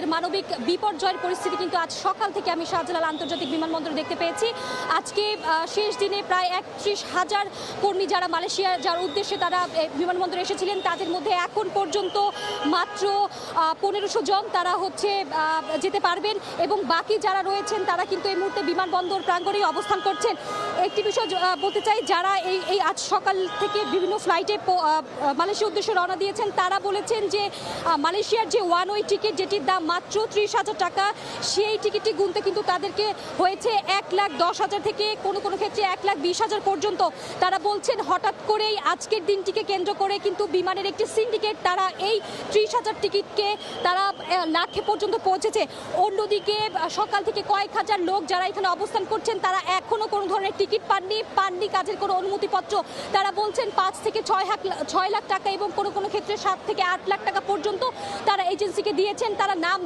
মানবিক বিপর্যয়ের পরিস্থিতি কিন্তু আজ সকাল থেকে আমি শাহজালাল আন্তর্জাতিক বিমানবন্দরে দেখতে পেয়েছি। আজকে শেষ দিনে প্রায় ৩১,০০০ কর্মী যারা মালয়েশিয়া যার উদ্দেশ্যে তারা বিমানবন্দরে এসেছিলেন, তাদের মধ্যে এখন পর্যন্ত মাত্র ১৫০০ জন তারা যেতে পারবেন এবং বাকি যারা রয়েছেন তারা কিন্তু এই মুহূর্তে বিমানবন্দর প্রাঙ্গণেই অবস্থান করছেন। একটি বিষয় বলতে চাই, যারা এই আজ সকাল থেকে বিভিন্ন ফ্লাইটে মালয়েশিয়ার উদ্দেশ্যে রওনা দিয়েছেন তারা বলেছেন যে মালয়েশিয়ার যে ওয়ান ওয়ে টিকিট যেটির দাম মাত্র ৩০,০০০ টাকা, সেই টিকিটটি গুনতে কিন্তু তাদেরকে হয়েছে ১,১০,০০০ থেকে কোনো ক্ষেত্রে ১,২০,০০০ পর্যন্ত। তারা বলছেন হঠাৎ করেই আজকের দিনটিকে কেন্দ্র করে কিন্তু বিমানের একটি সিন্ডিকেট তারা এই ৩০,০০০ টিকিটকে তারা লাখে পর্যন্ত পৌঁছেছে। অন্যদিকে সকাল থেকে কয়েক হাজার লোক যারা এখানে অবস্থান করছেন তারা এখনও কোনো ধরনের টিকিট পাননি কাজের কোনো অনুমতিপত্র। তারা বলছেন ৫ থেকে ৬ লাখ টাকা এবং কোনো ক্ষেত্রে ৭ থেকে ৮ লাখ টাকা পর্যন্ত তারা এজেন্সিকে দিয়েছেন। তারা নাম